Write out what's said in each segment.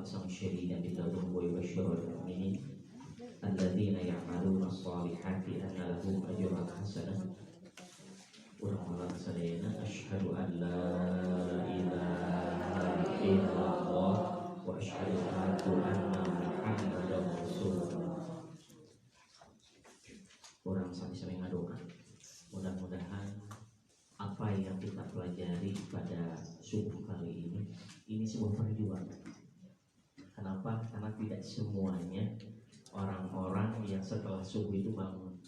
بأسا شديدا من لدنه ويبشر المؤمنين الذين يعملون الصالحات أن لهم أجرا حسنا ورحمة الله أشهد أن لا إله إلا الله وأشهد أن محمدا رسول الله. Orang sering ngadoa, mudah-mudahan apa yang kita pelajari pada subuh kali ini sebuah perjuangan. Kenapa? Karena tidak semuanya orang-orang yang setelah subuh itu bangun.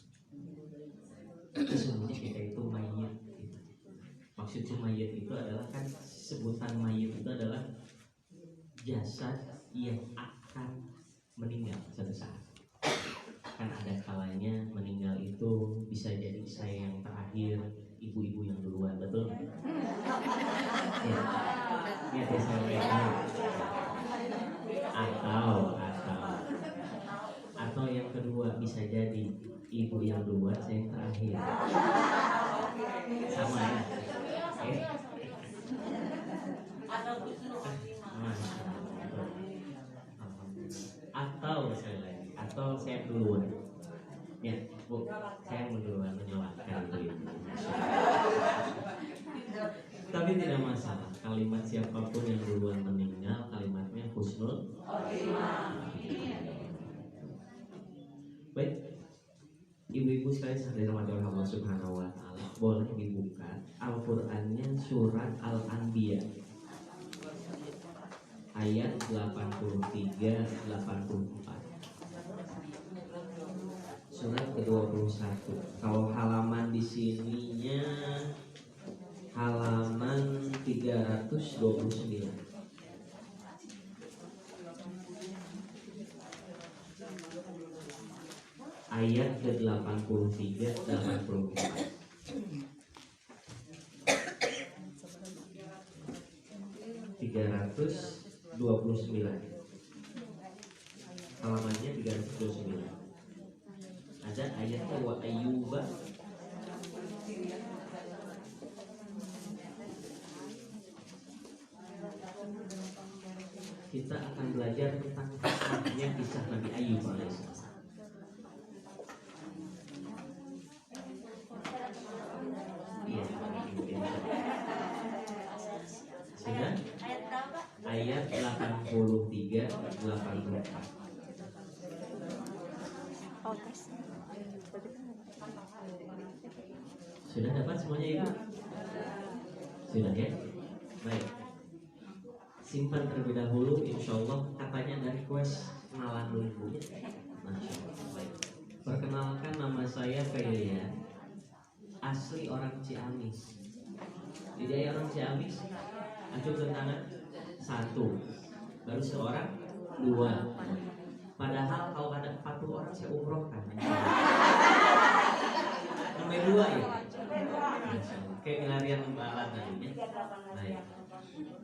Sesungguhnya kita itu mayit. Maksudnya mayit itu adalah kan sebutan mayit itu adalah jasad yang akan meninggal suatu saat. Kan ada kalanya meninggal itu bisa jadi saya yang terakhir, ibu-ibu yang duluan, betul? Ya, ya saya atau yang kedua bisa jadi ibu yang duluan, saya yang terakhir. Sama ya? Atau sekali lagi, atau saya duluan. Ya, Bu, saya duluan menyalahkan itu. Tapi tidak masalah, kalimat siapapun yang duluan meninggal, kalimatnya husnul. Baik, ibu-ibu sekalian sadar rahmat Allah Subhanahu wa taala, boleh dibuka Al-Qur'annya surat Al-Anbiya ayat 83-84. Surat ke-21. Kalau halaman di sininya halaman 329. Ayat ke-83 84. Halamannya 329. Ada ayatnya wa ayyuba. Kita akan belajar tentang kisah Nabi Ayyub alaihissalam. Iya, sudah? Ayat 83-84. Sudah dapat semuanya Ibu? Sudah ya? Baik. Simpan terlebih dahulu, insya Allah katanya ada request kenalan dulu Ibu. Masya Allah. Baik. Perkenalkan, nama saya Felia, asli orang Ciamis. Jadi orang Ciamis, acungkan tangan. 1, baru seorang, 2. Padahal kalau ada 40 orang saya umrohkan. Sampai 2 ya. Kayak milarian balat tadinya. Baik.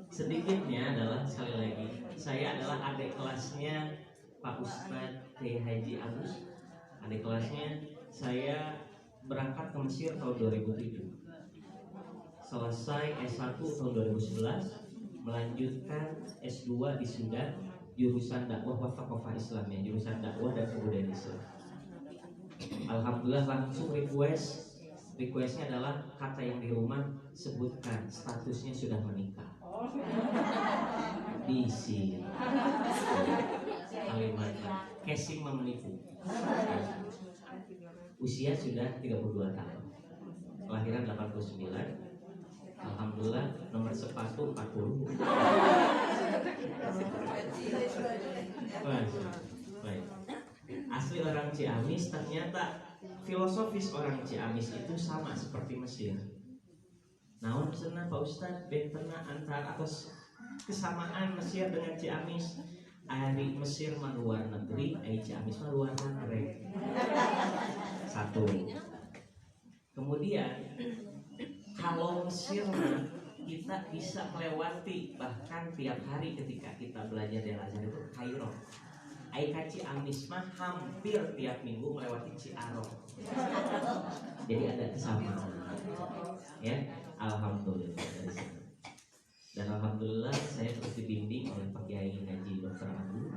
Sedikitnya adalah sekali lagi, saya adalah adik kelasnya Pak Ustadz Kiai Haji Agus. Adik kelasnya saya berangkat ke Mesir tahun 2007. Selesai S1 tahun 2011, melanjutkan S2 di Sudan, jurusan dakwah wa thaqafah Islamiyah, jurusan dakwah dan kebudayaan Islam. Alhamdulillah langsung requestnya adalah kata yang di rumah sebutkan statusnya sudah menikah. Bisi kalimatnya casing menipu. Usia sudah 32 tahun. Kelahiran 89. Alhamdulillah nomor sepatu 40. Baik. Asli orang Ciamis, ternyata filosofis orang Ciamis itu sama seperti Mesir. Naon cenah Pak Ustadz bentena antara atas kesamaan Mesir dengan Ciamis. Ari Mesir mah luar negeri, ari Ciamis mah luar negeri. 1. Kemudian kalau Mesir kita bisa melewati bahkan tiap hari ketika kita belajar di Al-Azhar itu Kairo. Aika Ciamis mah hampir tiap minggu melewati Ciaro. Jadi ada kesamaan. Ya, alhamdulillah dari sana. Dan alhamdulillah saya terus dibimbing oleh Pak Kiai Haji Dr. Agus.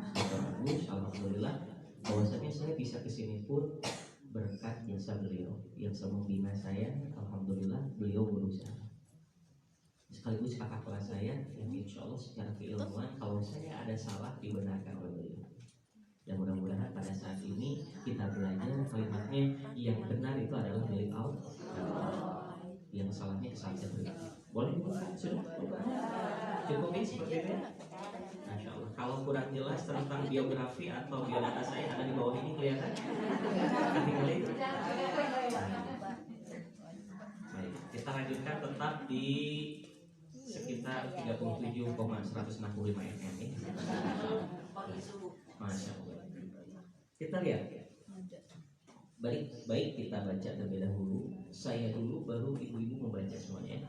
Alhamdulillah bahwasanya saya bisa kesini pun berkat jasa beliau yang selalu membina saya. Alhamdulillah beliau berusaha. Sekaligus kakak kelas saya yang insya Allah secara keilmuan kalau saya ada salah dibenarkan oleh beliau. Dan mudah-mudahan pada saat ini kita belajar kalimatnya yang benar itu adalah milik Allah, yang salahnya kesalahan pribadi. Boleh dibuka? Sudah? Cukup ini seperti ini? Masya Allah. Kalau kurang jelas tentang biografi atau biodata saya ada di bawah ini kelihatan? Tinggal itu. Baik, kita lanjutkan tetap di sekitar 37,165 mm ini. Masya Allah. Kita lihat. Baik kita baca terlebih dahulu. Saya dulu baru ibu-ibu membaca semuanya.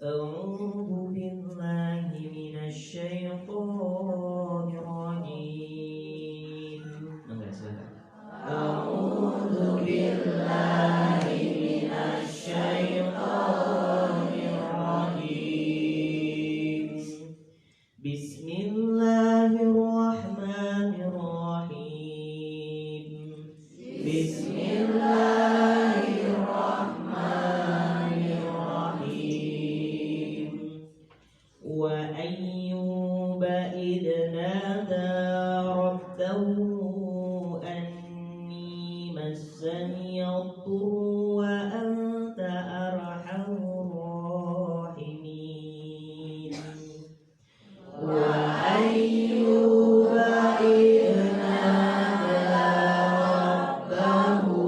A'udzu billahi minasy syaithanir rajim. Enggak, silakan. A'udzu billahi minasy syaithanir rajim. Bismillahirrahmanirrahim. Bismillahirrahmanirrahim. Wa ayyuba idh nada rabbahu anni massani ad-durru wa anta arhamur rahimin. Wa ayyuba idh nada rabbahu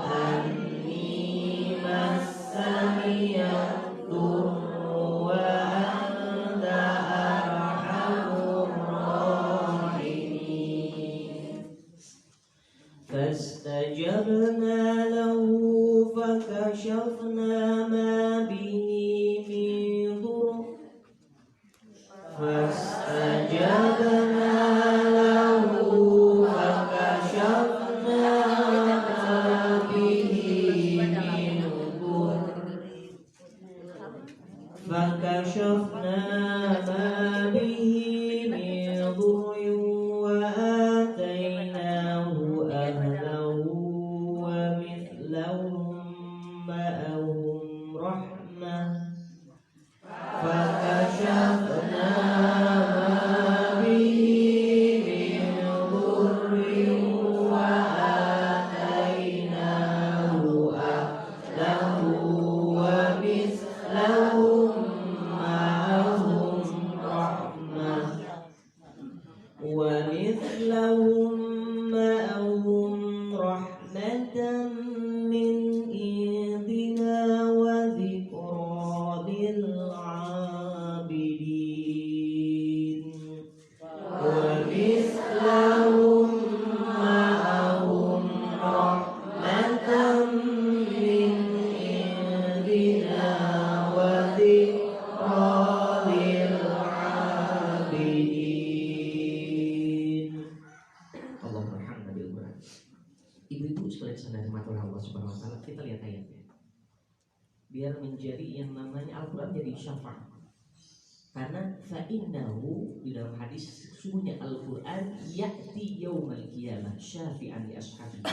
anni massani ad-durru wa anta arhamur rahimin. Fastajabna lahu fakashafna ma bihi min dhurr. Fastajabna lahu fakashafna ma bihi min dhurr. Fakashafna ma bihi min dhurr wa atainahu ahlahu wa mithlahum ma'ahum rahmah. Fakashafna ma bihi min dhurr wa atainahu ahlahu wa mithlahum ma'ahum rahmah. Wa mithlahum ma'ahum rahmatan min indina wa dhikra lil 'abidin. Wa mithlahum ma'ahum rahmatan min indina wa dhikra lil 'abidin. Allahumma hamd bil Quran. Ibu-ibu sekalian saudara rahmatullah Allah Subhanahu wa taala, kita lihat ayatnya. Biar menjadi yang namanya Al-Qur'an jadi syafaat. Karena fa'innahu di dalam hadis sesungguhnya Al-Qur'an ya'ti yaumal qiyamah syafi'an li ashabihi.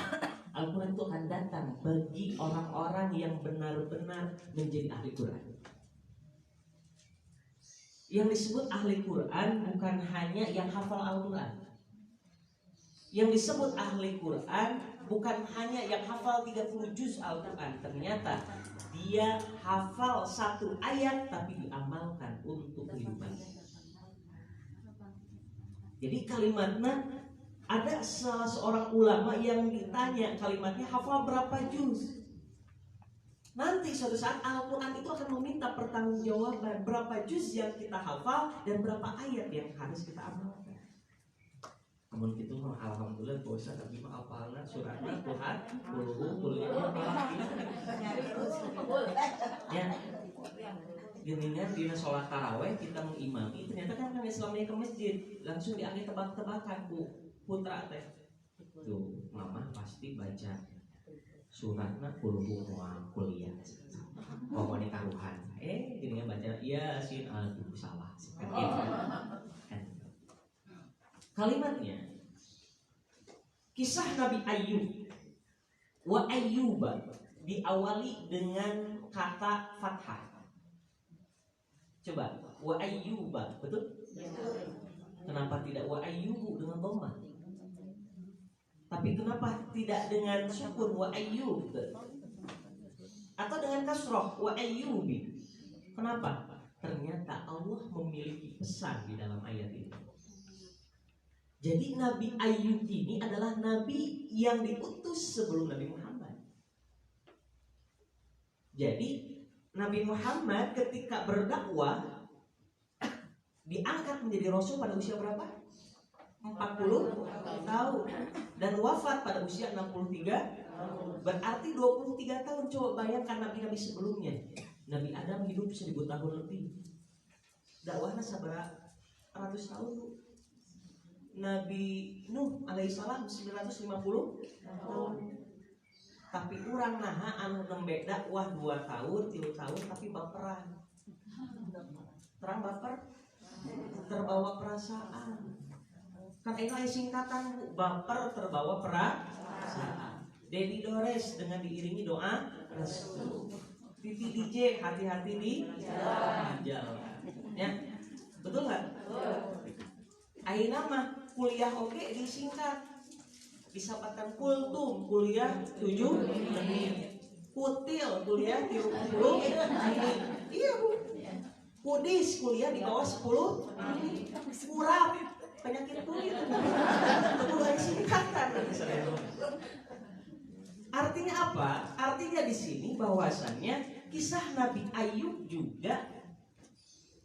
Al-Qur'an itu akan datang bagi orang-orang yang benar-benar menjadi ahli Qur'an. Yang disebut ahli Qur'an bukan hanya yang hafal Al-Qur'an. Yang disebut ahli Quran bukan hanya yang hafal 30 juz Al-Quran. Ternyata dia hafal satu ayat tapi diamalkan untuk kehidupannya. Jadi kalimatnya, ada salah seorang ulama yang ditanya kalimatnya hafal berapa juz. Nanti suatu saat Al-Quran itu akan meminta pertanggungjawaban berapa juz yang kita hafal dan berapa ayat yang harus kita amalkan. Namun itu alhamdulillah bosan tapi mah apalna suratnya Tuhan kuliah ya gini dina sholat taraweh kita mengimami ternyata kan kami selamanya ke masjid langsung diangkat tebak-tebakan putra teh tuh mama pasti baca suratnya kuliah mau nikah ruhan. Gini kan baca, iya sih, aduh salah. Kan. Kalimatnya, kisah Nabi Ayub. Wa Ayyuba diawali dengan kata fathah. Coba, wa Ayyuba, betul? Kenapa tidak wa Ayyubu dengan dhammah? Tapi kenapa tidak dengan sukun wa Ayyub? Atau dengan kasroh wa Ayyubi? Kenapa? Ternyata Allah memiliki pesan di dalam ayat ini. Jadi Nabi Ayub ini adalah nabi yang diutus sebelum Nabi Muhammad. Jadi Nabi Muhammad ketika berdakwah diangkat menjadi rasul pada usia berapa? 40 tahun. Dan wafat pada usia 63. Berarti 23 tahun. Coba bayangkan nabi-nabi sebelumnya. Nabi Adam hidup 1000 tahun lebih. Dakwahnya sabaraha ratus tahun, Bu. Nabi Nuh alaihissalam 950 tahun. Tapi urang naha anu nembe dakwah 2 tahun, 3 tahun tapi baperan. Terang baper, terbawa perasaan. Kan ini singkatan, Bu. Baper terbawa perasaan. Dedi Dores dengan diiringi doa restu. Titi DJ hati-hati di jalan. Ya, betul nggak? Ayeuna mah kuliah oke disingkat, disapatkan kultum kuliah 7 menit, kutil kuliah 30 menit. Iya, Bu. Kudis kuliah di bawah 10 menit. Kurap penyakit kulit itu singkatan. Artinya apa? Artinya di sini bahwasannya kisah Nabi Ayub juga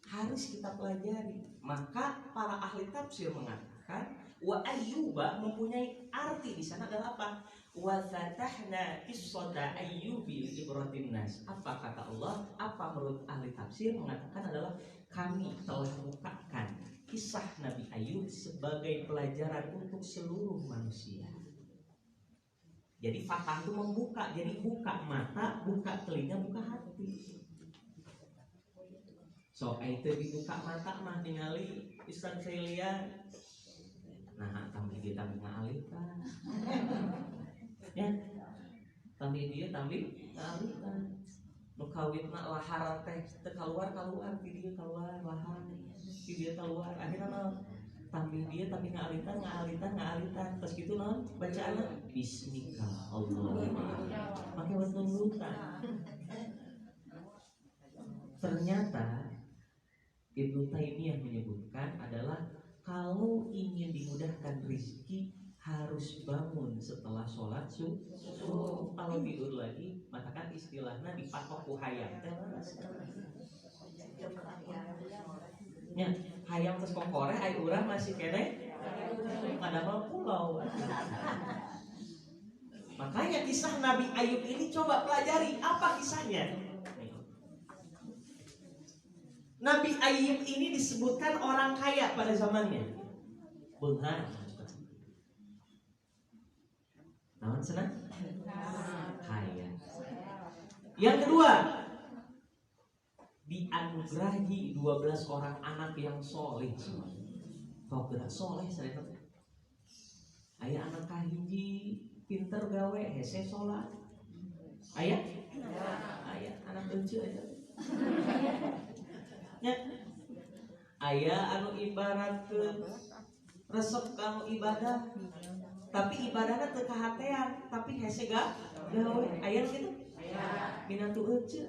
harus kita pelajari. Maka para ahli tafsir mengatakan wa Ayyuba mempunyai arti di sana adalah apa? Wa fatahna qissata Ayyubi li ibratin nas. Apa kata Allah? Apa menurut ahli tafsir mengatakan adalah kami telah bukakan kisah Nabi Ayub sebagai pelajaran untuk seluruh manusia. Jadi fathah itu membuka, jadi buka mata, buka telinga, buka hati. So itu dibuka mata mah ningali Ustaz Celia. Nah, tambi dia tambi ngalitan. Ya. Tambi dia tambi ngalitan. Nu kawitna lahar teh teu kaluar ti dia keluar lahar. Ti dia keluar akhirna tambi dia tapi ngalitan terus gitu non bacaannya bismika Allah pakai wetundutan. Ternyata Ibnu Taimiyah menyebutkan adalah kalau ingin dimudahkan rezeki harus bangun setelah sholat subuh. Kalau tidur lagi maka kan istilahnya dipatok ku hayam nya hayang tes kokore ai urang masih kene padahal pulau. Makanya kisah Nabi Ayub ini coba pelajari apa kisahnya. Nabi Ayub ini disebutkan orang kaya pada zamannya. Benar. Namun senang? Kaya. Yang kedua, dianugerahi 12 orang anak yang soleh. Kau gerak soleh saya tahu. Ayah anak kahiji pinter gawe hese sholat. Ayah? Ayah anak lucu aja. Ya. Ayah anu ibarat ke resep kamu ibadah, tapi ibadahnya teu kahatean, tapi hese gawe. Ayah gitu? Ayah. Minatu lucu.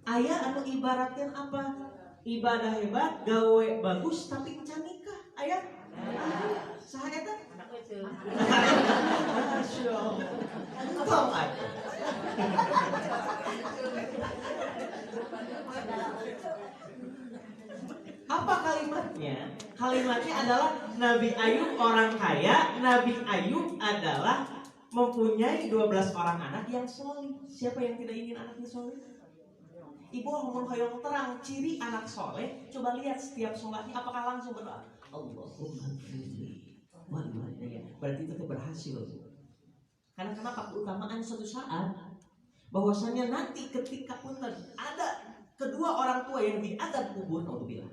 Ayah anu ibaratkan apa? Ibadah hebat, gawe bagus, tapi can nikah. Ayah? Saha eta? Masya Allah. Entong aja. Apa kalimatnya? Kalimatnya adalah Nabi Ayub orang kaya. Nabi Ayub adalah mempunyai 12 orang anak yang soleh. Siapa yang tidak ingin anaknya soleh? Ibu ngomong hayang terang ciri anak soleh. Coba lihat setiap sholatnya apakah langsung berdoa Allahumma firli wal walidayya. berarti tetap berhasil. Karena kenapa? Keutamaan suatu saat bahwasanya nanti ketika punten ada kedua orang tua yang diazab kubur, naudzubillah.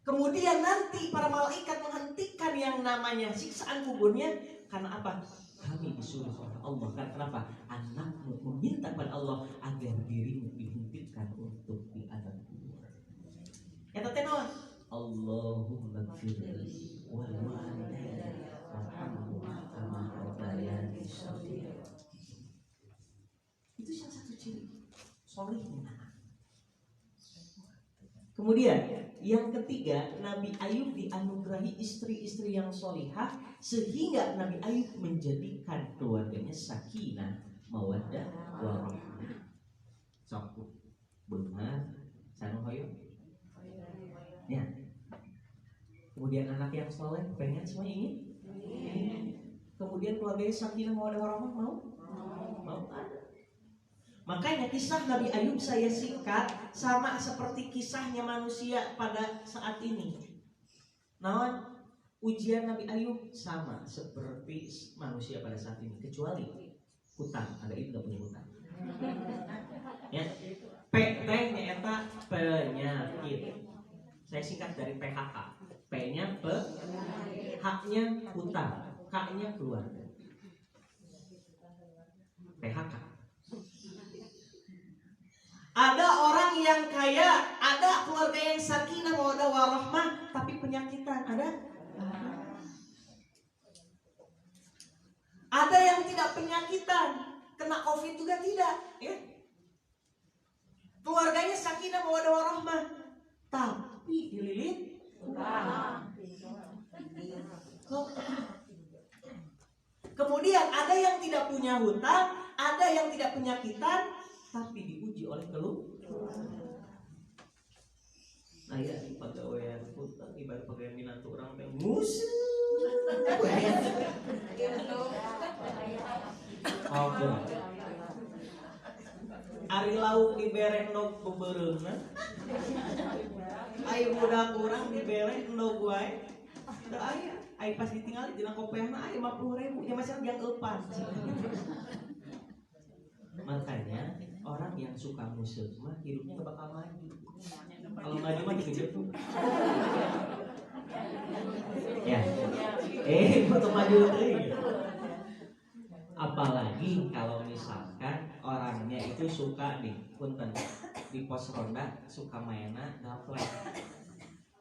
Kemudian nanti para malaikat menghentikan yang namanya siksaan kuburnya karena apa? Kami disuruh oleh Allah. Karena kenapa? Anakmu meminta kepada Allah agar dirimu dihentikan untuk diazab kubur. Eta teh naon? Allahumma gfirli wal walidayya warhamhuma kama rabbayani shaghira. Itu salah satu ciri solihnya anak. Kemudian yang ketiga, Nabi Ayub dianugerahi istri-istri yang solihah sehingga Nabi Ayub menjadikan keluarganya sakinah, mawaddah, warahmah. Sok benar, sanu hoyo. Ya. Kemudian anak yang soleh pengen semua ingin. Kemudian keluarganya sakinah, mawaddah, warahmah mau? Mau ada. Makanya kisah Nabi Ayub saya singkat sama seperti kisahnya manusia pada saat ini. Namun ujian Nabi Ayub sama seperti manusia pada saat ini, kecuali hutang. Ada itu nggak punya hutang. Ya, P nya eta penyakit. Saya singkat dari PHK. P-nya H-nya hutang, K-nya keluarga. PHK. Ada orang yang kaya, ada keluarga yang sakinah, mawaddah, warahmah, tapi penyakitan. Ada yang tidak penyakitan, kena COVID juga tidak, ya. Keluarganya sakinah, mawaddah, warahmah, tapi dililit hutang. Kemudian ada yang tidak punya hutang, ada yang tidak penyakitan, tapi diuji oleh keluarga. Nah ya, pegawaian hutang ibarat pegawaian minantu orang yang musuh. Oke. Ari lauk dibere endog bebereungna. Ai budak urang dibere endog wae. Teu aya, ai pas ditinggali dina kopeahna aya 50.000, nya masih yang eupan. Makanya orang yang suka musuh mah hidupnya gak bakal maju. Kalau maju mah dikejar tuh. Ya. Foto maju euy. Apalagi kalau misalkan orangnya itu suka punten di pos ronda suka mainan gaplek.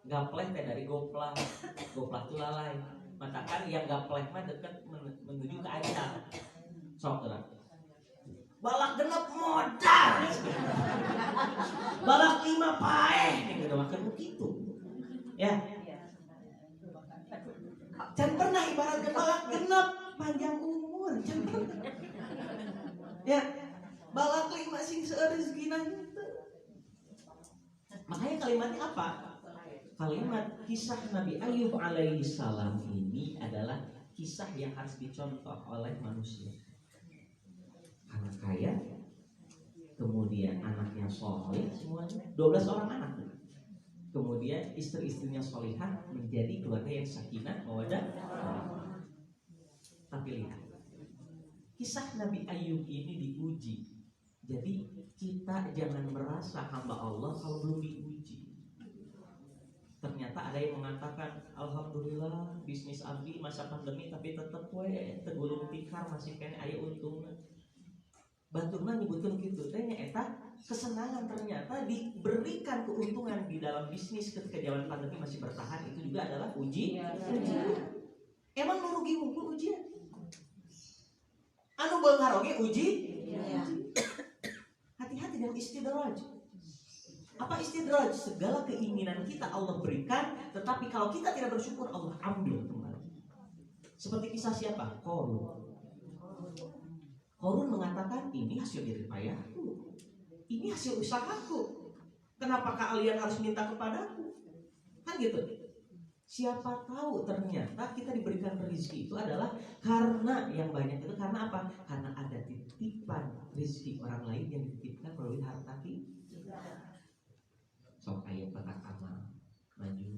Gaplek teh dari goplak. Goplak tuh lalai. Matakan yang gaplek mah dekat menuju ke ancam. Sok terang. Balak genep modal, balak 5 paeh, gitu makan begitu, ya. Jangan pernah ibaratkan balak genep panjang umur, jangan pernah. Ya, balak 5 sing seureuzeugina. Makanya kalimatnya apa? Kalimat kisah Nabi Ayub alaihi salam ini adalah kisah yang harus dicontoh oleh manusia. Anak kaya, kemudian anaknya soleh semuanya, 12 orang anak. Kemudian istri-istrinya solihah menjadi keluarga yang sakinah, mawaddah. Tapi lihat, kisah Nabi Ayub ini diuji. Jadi kita jangan merasa hamba Allah kalau belum diuji. Ternyata ada yang mengatakan, alhamdulillah bisnis abdi masa pandemi tapi tetep tegulung tikar masih kena aya untungnya. Baturna nyebutkan gitu, tanya eta kesenangan ternyata diberikan keuntungan di dalam bisnis ketika zaman pandemi masih bertahan, itu juga adalah ujian. Emang nu rugi unggul ujian? Anu beunghar oge uji? Hati-hati dengan istidraj. Apa istidraj? Segala keinginan kita Allah berikan, tetapi kalau kita tidak bersyukur Allah ambil kembali. Seperti kisah siapa? Korun mengatakan ini hasil jerih payahku, ini hasil usahaku. Kenapa kalian harus minta kepadaku? Kan gitu. Siapa tahu ternyata kita diberikan rezeki itu adalah karena yang banyak itu karena apa? Karena ada titipan rezeki orang lain yang dititipkan melalui harta kita. Sok aya bakat amal maju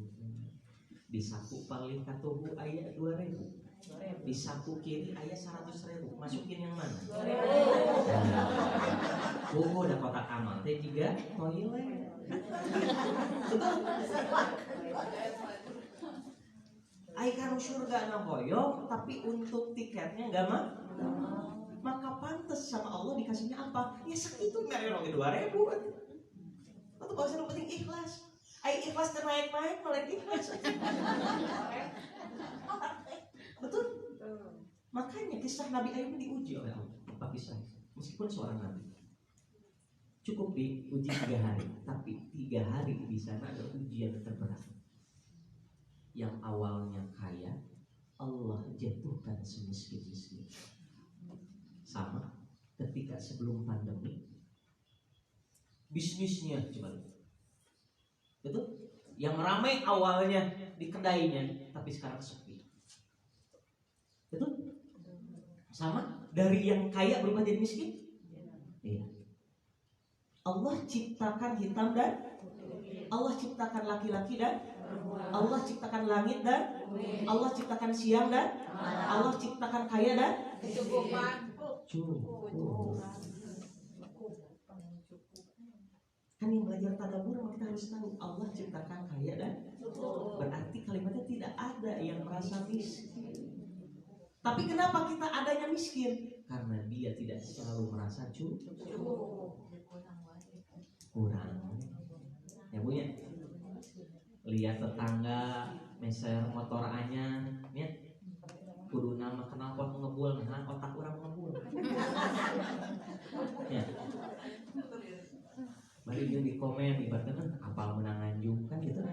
disaku paling katuhu aya 2.000. Di saku kiri ayah 100.000, masukin yang mana? Bogo ada kotak amal teh juga toilet. Betul. Ai kanu surga na boyok, tapi untuk tiketnya enggak mah. Maka pantas sama Allah dikasihnya apa? Ya segitu mereka 2.000. Atau bahasa yang penting ikhlas. Ai ikhlas naik-naik malah ikhlas. Betul. Makanya kisah Nabi Ayub diuji oleh Allah. Apa kisah? Meskipun seorang nabi, cukup diuji 3 hari, tapi 3 hari di sana ada ujian terberat. Yang awalnya kaya, Allah jatuhkan semiskin-miskin. Sama ketika sebelum pandemi, bisnisnya coba, betul? Yang ramai awalnya di kedainya, tapi sekarang sepi. Betul? Sama dari yang kaya berubah jadi miskin. Iya. Allah ciptakan hitam dan Allah ciptakan laki-laki dan Allah ciptakan langit dan Allah ciptakan siang dan Allah ciptakan kaya dan cukup. Kan yang belajar tadabbur kita harus tahu Allah ciptakan kaya dan berarti kalimatnya tidak ada yang merasa miskin. Tapi kenapa kita adanya miskin? Karena dia tidak selalu merasa cukup. Kurang. Ya Bu ya. Lihat tetangga meser motor anyar, ya. Kudu nama kenal pot ngebul, nah otak orang ngebul. Ya. Bari jeung di komen ibaratna apal menang anjung kan gitu.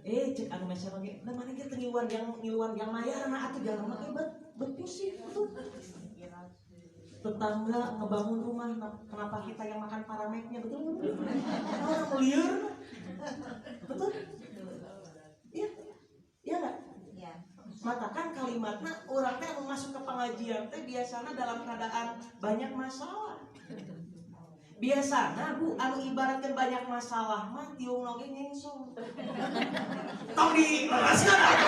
Cek anu meser lagi, da mana ge teu ngiluar yang mayar na atuh jalan mah bet pusing betul. Tetangga ngebangun rumah, kenapa kita yang makan parameknya betul? Orang liar. Betul? Iya. Iya enggak? Iya. Maka kan kalimatnya orang teh masuk ke pengajian teh biasanya dalam keadaan banyak masalah. Biasanya Bu, anu ibaratkan banyak masalah mah tiung lagi nyengsong. Tong dileraskan apa?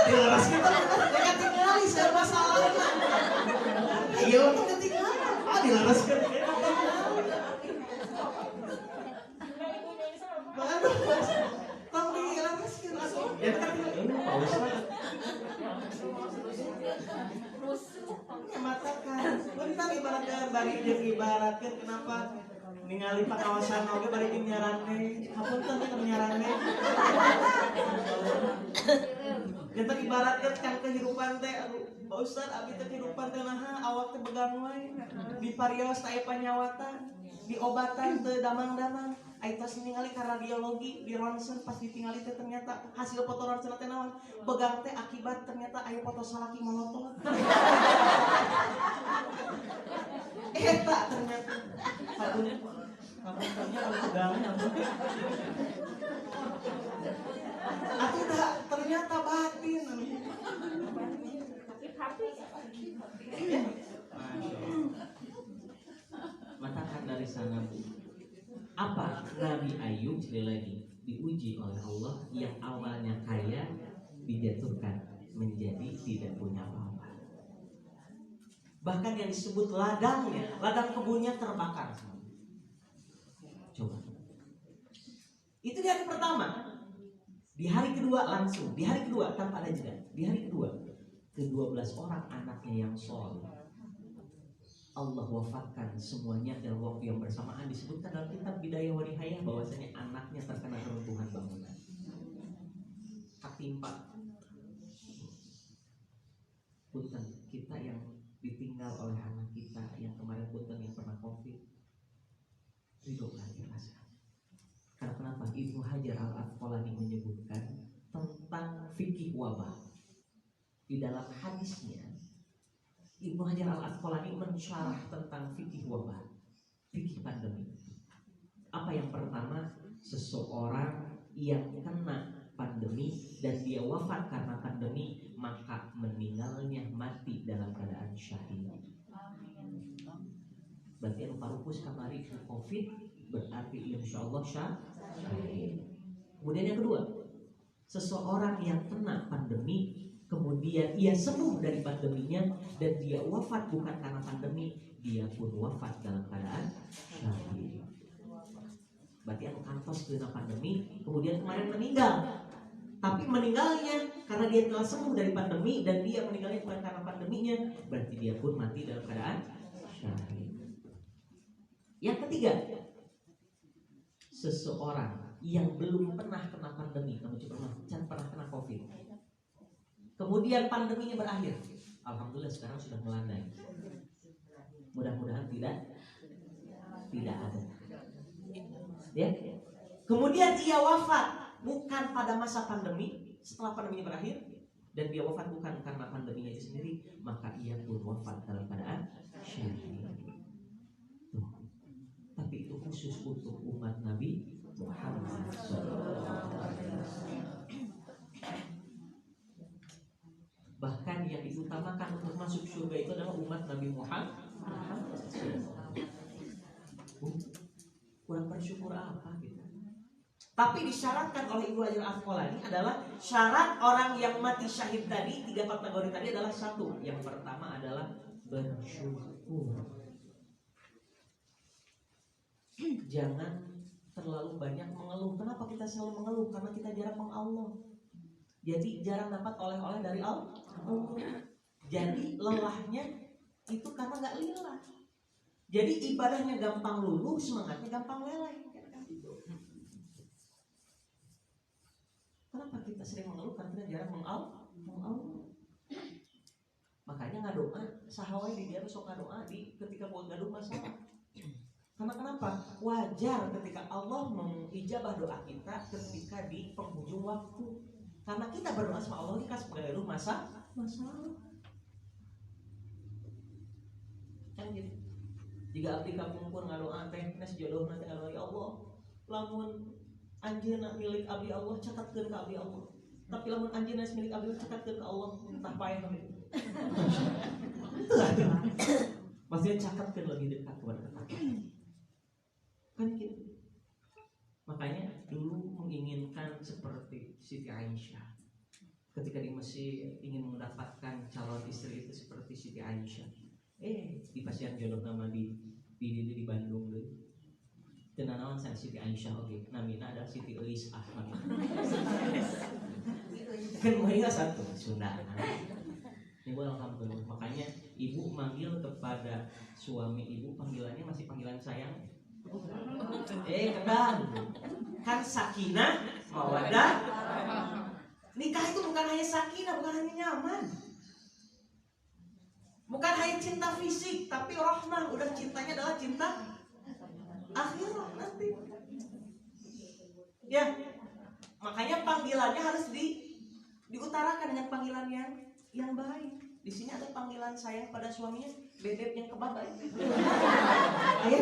Dileraskan jangan tinggali saya masalahnya. Iya, tong ketinggalan. Dileraskan. Aduh, tong dileraskan asuh. Ya kan paus. Nyamatakan bentar ibaratkan bari jeung ibaratkan kenapa ningali pakawasan oge bari jeung nyaranne hapunten teh nyaranne kita ibaratkan kan kehidupan teh aduh Pak Ustaz abi teh kehidupan teh naha awak teh begang wae di parios teh penyawatan di obatan teh damang-damang ai tos ningali ka radiologi di ronsen pas ditingali teh ternyata hasil foto ronsen teh naon begang teh akibat ternyata aya foto salaki molotov. Eta ternyata satunya kapan-kapannya kalau begangnya atuh dah ternyata batin matakan dari sana Bu. Apa Nabi Ayub sekali lagi diuji oleh Allah yang awalnya kaya dijatuhkan menjadi tidak punya apa-apa. Bahkan yang disebut ladang kebunnya terbakar. Coba. Itu di hari pertama. Di hari kedua langsung, di hari kedua tanpa ada jeda. Di hari kedua, ke-12 orang anaknya yang soleh Allah wafatkan semuanya dalam waktu yang bersamaan. Disebutkan dalam kitab Bidayah wa Nihayah bahwasanya anaknya terkena keruntuhan bangunan. Ketimpa. Punten kita yang ditinggal oleh anak kita yang kemarin punten yang pernah COVID. Ridho ikhlaskan. Karena kenapa? Ibnu Hajar Al-Asqalani menyebutkan tentang fikih wabah. Di dalam hadisnya Ibnu Hajar Al-Asqalani mensyarah tentang fikih wabah, fikih pandemi. Apa yang pertama? Seseorang yang kena pandemi dan dia wafat karena pandemi, maka meninggalnya mati dalam keadaan syahid. Berarti anu parupus kamari COVID berarti insyaallah syahid. Kemudian yang kedua, seseorang yang kena pandemi kemudian ia sembuh dari pandeminya dan dia wafat bukan karena pandemi, dia pun wafat dalam keadaan syahid. Berarti aku kantos kena pandemi, kemudian kemarin meninggal. Tapi meninggalnya karena dia telah sembuh dari pandemi dan dia meninggalnya bukan karena pandeminya, berarti dia pun mati dalam keadaan syahid. Yang ketiga, seseorang yang belum pernah kena pandemi, kamu coba pernah kena COVID, kemudian pandeminya berakhir, alhamdulillah sekarang sudah melandai. Mudah-mudahan tidak ada. Ya. Kemudian ia wafat bukan pada masa pandemi, setelah pandemi berakhir, dan dia wafat bukan karena pandeminya itu sendiri, maka ia pun wafat dalam keadaan syahid. Tapi itu khusus untuk umat Nabi Muhammad SAW. Bahkan yang diutamakan untuk masuk surga itu adalah umat Nabi Muhammad. Kurang bersyukur apa gitu. Tapi disyaratkan oleh Ibnu Hajar Al-Asqalani adalah syarat orang yang mati syahid tadi, 3 kategori tadi adalah satu. Yang pertama adalah bersyukur. Jangan terlalu banyak mengeluh. Kenapa kita selalu mengeluh? Karena kita jarang mengallah. Jadi jarang dapat oleh-oleh dari Allah. Jadi lelahnya itu karena gak lillah. Jadi ibadahnya gampang luluh, semangatnya gampang leleh. Kenapa kita sering mengeluh? Karena kita jarang mengallah. Makanya ngadoa sahawai di dia besok ngadoa di ketika buat gaduh masalah. Karena kenapa? Wajar ketika Allah mengijabah doa kita ketika di penghujung waktu. Karena kita berdoa sama Allah ini kan sebagai masalah. Kan gitu. Jika abdi kapungkur ngadoa teh nes jodoh nanti ngadoa ya Allah, lamun anjeunna milik abdi Allah catatkeun ka abdi Allah. Tapi lamun anjeunna milik abdi Allah catatkeun ka Allah entah paeh kami. Maksudnya catatkeun lebih dekat kepada kita. Kan gitu. Makanya dulu menginginkan seperti Siti Aisyah. Ketika di Mesir ingin mendapatkan calon istri itu seperti Siti Aisyah. Di pasien jodoh nama di Bandung deh. Tenanawan saya Siti Aisyah oke. Namina ada Siti Elis Ahmad. Kan mereka satu Sunda. Ibu alhamdulillah. Makanya ibu manggil kepada suami ibu panggilannya masih panggilan sayang. Kedang kan sakinah mawaddah. Nikah itu bukan hanya sakinah, bukan hanya nyaman, bukan hanya cinta fisik, tapi rahmah. Udah cintanya adalah cinta akhirat nanti. Ya, makanya panggilannya harus diutarakan dengan panggilan yang baik. Di sini ada panggilan sayang pada suaminya, bebek yang kebab. Ayo.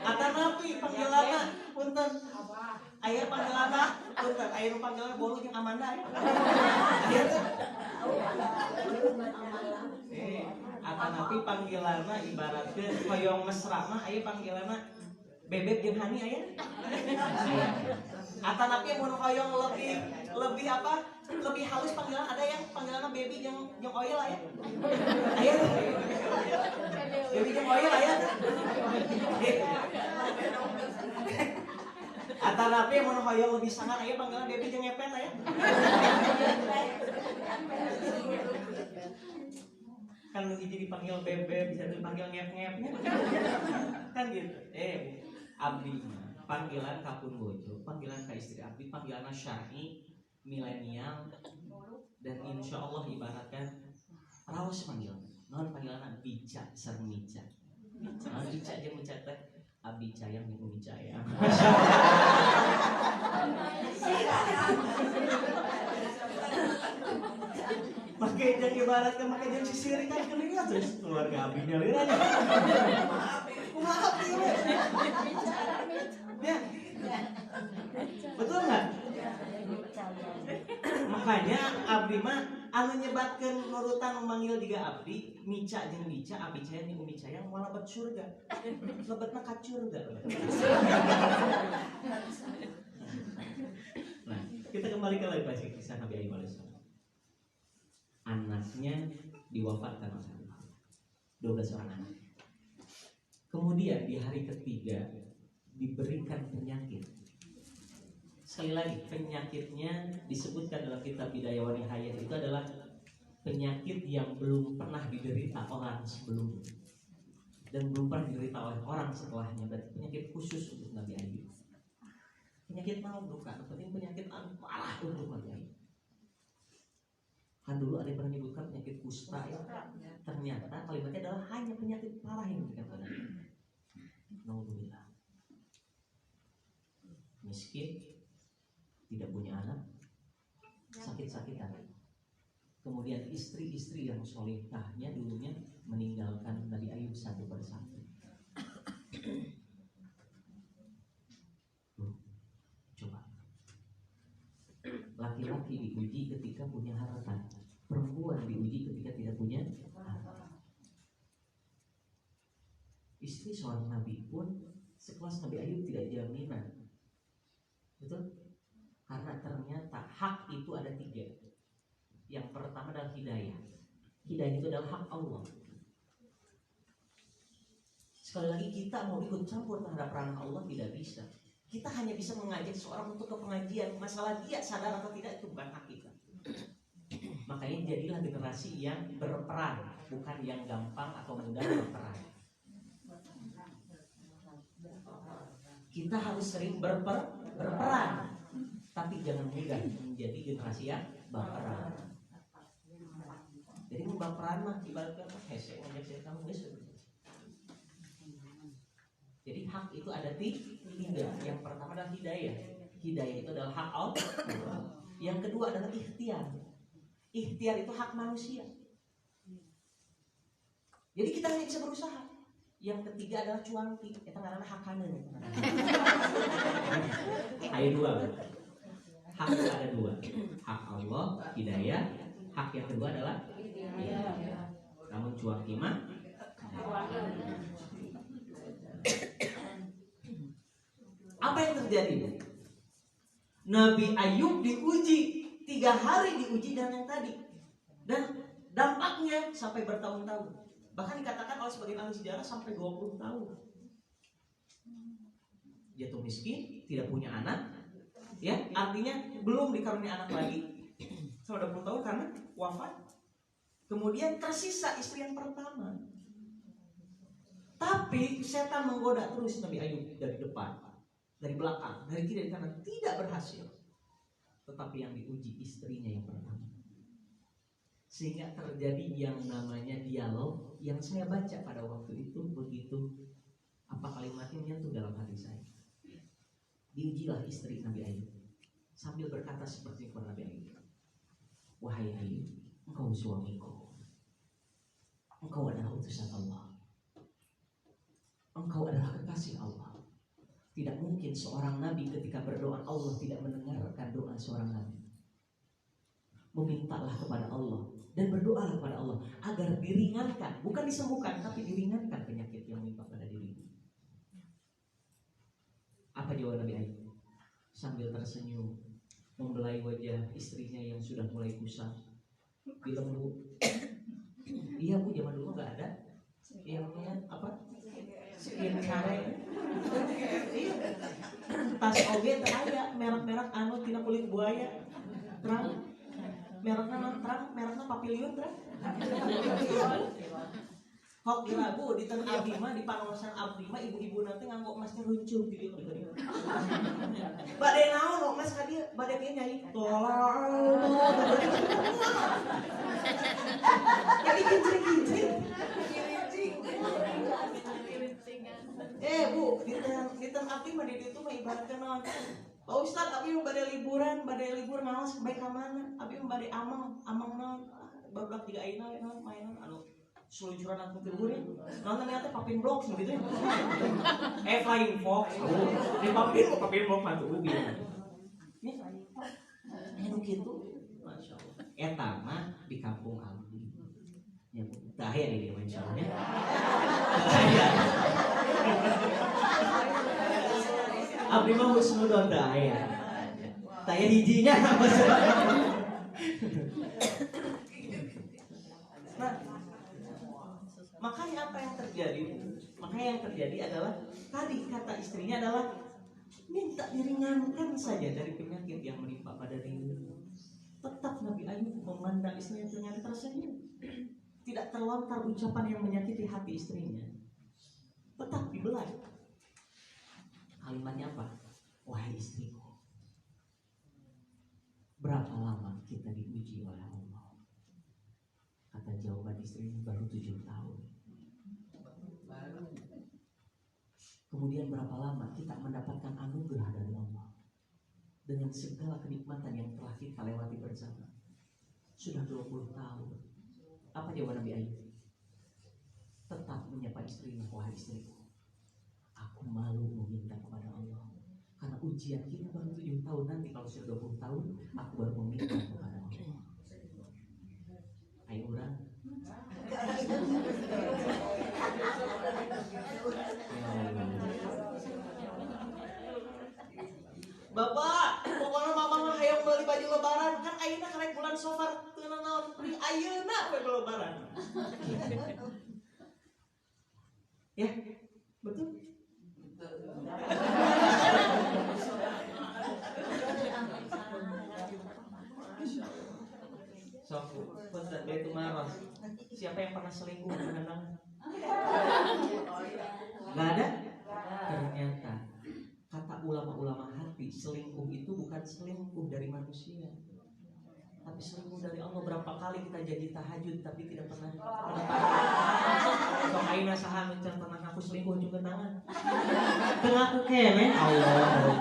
Atanapi panggilanna punten. Aya panggilanna punten, aya nu panggilanna bolu jeung Amanda aya. Atanapi panggilanna ibaratkeun hoyong mesra mah aya panggilanna bebek jeung Hani aya. Atanapi mun hoyong lebih apa? Lebih halus panggilan ada yang panggilanna baby jeung oil aya. Aya. Baby jeung oil aya. Atanapi mun hoyong lebih sangat aya panggilan baby jeung ngepet aya. Kan hiji dipanggil bebek, bisa dipanggil ngep-ngepnya. Kan gitu. Abdi panggilan kapun bojo, panggilan ka istri abdi, panggilan syar'i, milenial, dan insya Allah ibaratkan raos panggilan. Non panggilan bica sarmica. Non bica jeung mica teh abdi cayang jeung mica ya. Pakai jeung ibaratkan pakai jeung sisir kan kelingan terus keluarga abdinya lihat. Maaf ya. Betul nggak? Makanya abdi mah anu nyebatkeun nurutan memanggil diga abdi mica jeung mica abdi caya jeung umi caya moal lebet surga lebetna ka surga. Nah kita kembali ke lagi kisah Nabi Ayub alaihissalam. Anaknya diwafatkan oleh Allah, 12 orang anak. Kemudian di hari ketiga diberikan penyakit. Sekali lagi, penyakitnya disebutkan dalam kitab Bidayah wa Nihayah itu adalah penyakit yang belum pernah diderita orang sebelumnya dan belum pernah diderita oleh orang setelahnya. Berarti penyakit khusus untuk Nabi Ayub. Penyakit mau bukan, penting penyakit parah untuk Nabi Ayub. Kan dulu ada yang pernah menyebutkan penyakit kusta ya. Ternyata kalimatnya adalah hanya penyakit parah yang diberikan pada Nabi. Naudzubillah. Miskin, tidak punya anak, sakit-sakitan. Kemudian istri-istri yang solehahnya dulunya meninggalkan Nabi Ayub satu persatu. Coba, laki-laki diuji ketika punya harta, perempuan diuji ketika tidak punya harta. Istri seorang nabi pun sekelas Nabi Ayub tidak jaminan, betul? Karena ternyata hak itu ada 3. Yang pertama adalah hidayah. Hidayah itu adalah hak Allah. Sekali lagi kita mau ikut campur terhadap ranah Allah tidak bisa. Kita hanya bisa mengajak seorang untuk ke pengajian. Masalah dia sadar atau tidak itu bukan hak kita. Makanya jadilah generasi yang berperan, bukan yang gampang atau mudah berperan. Kita harus sering berperan. Tapi jangan mudah menjadi generasi yang baperan. Jadi mau baperan mah ibaratkan hese ngajak saya kamu guys. Jadi hak itu ada 3. Yang pertama adalah hidayah. Hidayah itu adalah hak Allah. Yang kedua adalah ikhtiar. Ikhtiar itu hak manusia. Jadi kita hanya bisa berusaha. Yang ketiga adalah cuanti. Kita ngaranna hak kanan. Ayo 2. Hak itu ada 2, hak Allah, hidayah. Hak yang kedua adalah hidayah. Namun cuanti mah apa yang terjadi? Nabi Ayub diuji 3 hari diuji dan yang tadi, dan dampaknya sampai bertahun-tahun. Bahkan dikatakan oleh sebagian ahli sejarah sampai 20 tahun. Jatuh miskin, tidak punya anak, ya artinya belum dikaruniai anak lagi selama 20 tahun karena wafat. Kemudian tersisa istri yang pertama. Tapi setan menggoda terus Nabi Ayub dari depan, dari belakang, dari kiri, dari kanan, tidak berhasil. Tetapi yang diuji istrinya yang pertama. Sehingga terjadi yang namanya dialog yang saya baca pada waktu itu begitu apa kalimatnya menyentuh dalam hati saya. Diujilah istri Nabi Ayub sambil berkata seperti kepada Nabi Ayub, wahai Ayub, engkau suamiku, engkau adalah utusan Allah, engkau adalah kekasih Allah. Tidak mungkin seorang nabi ketika berdoa Allah tidak mendengarkan doa seorang nabi. Memintalah kepada Allah dan berdoalah kepada Allah agar diringankan, bukan disembuhkan, tapi diringankan penyakit yang menimpa pada dirimu. Apa jawaban Nabi Ayub? Sambil tersenyum membelai wajah istrinya yang sudah mulai kusam, bilang, Bu, iya Bu, zaman dulu nggak ada yang apa skin care, iya, tas oge teh aya merek-merek anu tina kulit buaya, terang merekna papilion terang. Kok gila Bu, di tanah abdi mah, di panosan abdi mah ibu-ibu nanti nganggo emasnya runcul di dieu. Bade naon emas ka dieu? Bade kieu nyanyi tolong. Jadi kincring-kincring. Bu, di tanah abdi mah di dieu tuh mah ibaratkan naon? Pak Ustad, abdi mah bade libur naon baik ka mana? Abdi mah bade amang naon? Barudak 3 ayeuna naon mainan anu seluncuran aku ke ya, nonton ternyata Papin Blok gitu ya. Flying Fox, di Papin Blok mantu ubi. Ini gitu, masya Allah. Etama di kampung abdi. Ya, bahaya nih dia mentionnya. Abdi mah husnudon dahaya. Taya hijinya apa sih? Nah, makanya apa yang terjadi? Makanya yang terjadi adalah tadi kata istrinya adalah minta diringankan saja dari penyakit yang menimpa pada dirinya. Tetap Nabi Ayub memandang istrinya dengan tersenyum. Tidak terlontar ucapan yang menyakiti hati istrinya. Tetap dibelai. Kalimatnya apa? Wahai istriku, berapa lama kita diuji oleh Allah? Kata jawaban istrinya, baru 7 tahun. Kemudian berapa lama kita mendapatkan anugerah dari Allah dengan segala kenikmatan yang telah kita lewati bersama? Sudah 20 tahun. Apa jawaban Nabi Ayub? Tetap menyapa istrinya, wahai istriku, aku malu meminta kepada Allah, karena ujian kita baru 7 tahun. Nanti kalau sudah 20 tahun, aku baru meminta kepada Allah. Ayo urang. Bapak, pokoknya mama mah hayang beli baju lebaran. Kan ayeuna karek bulan Safar teu naon beli ayeuna we lebaran. Ya, betul. Sok, punten bae tumaros. Siapa yang pernah selingkuh dengan tangan? Enggak ada? Ternyata kata ulama-ulama hati, selingkuh itu bukan selingkuh dari manusia, tapi selingkuh dari Allah. Berapa kali kita jadi tahajud tapi tidak pernah sok ayeuna saha nu pernah aku selingkuh juga tangan. Teu aku kene Allah.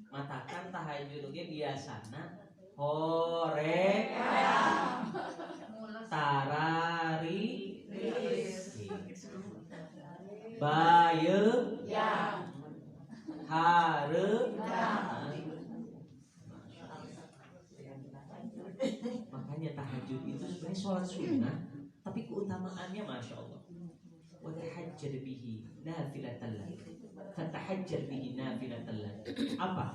Matakan tahajud oge biasana hore tarari baye hare. Makanya tahajud itu sebenarnya sholat sunnah, tapi keutamaannya masya Allah. Wa tahajjad bihi nafilatan lak. Fatahajjad bihi nafilatan lak. Apa?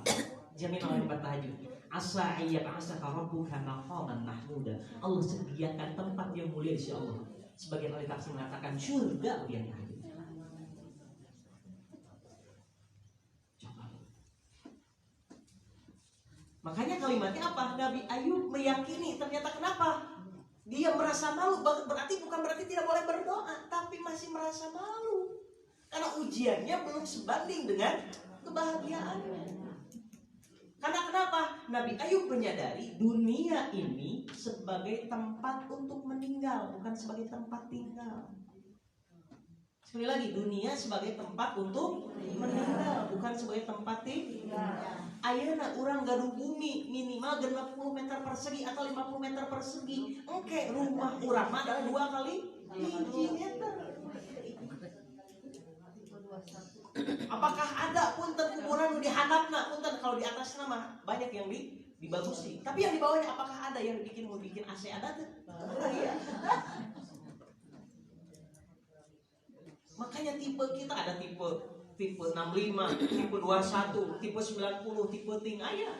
Jaminan orang tahajud. Asa ayyab'asaka rabbuka maqaman mahmuda. Allah sediakan tempat yang mulia insya Allah. Sebagian ahli tafsir mengatakan surga yang tahajud. Coba. Makanya kalimatnya apa? Nabi Ayub meyakini. Ternyata kenapa? Dia merasa malu. Berarti bukan berarti tidak boleh berdoa, tapi masih merasa malu karena ujiannya belum sebanding dengan kebahagiaannya. Karena kenapa? Nabi Ayub menyadari dunia ini sebagai tempat untuk meninggal, bukan sebagai tempat tinggal. Sekali lagi, dunia sebagai tempat untuk meninggal, bukan sebagai tempat tinggal. Ayeuna urang gaduh bumi minimal 60 meter persegi atau 50 meter persegi. Oke, rumah urang mah adalah 2 kali 1 meter. Apakah ada punten kuburan di handapna? Punten kalau di atas nama banyak yang dibagusi. Tapi yang di bawahnya apakah ada yang bikin AC ada tuh? Iya. Makanya tipe kita ada tipe 65, tipe 21, tipe 90, tipe ting aya.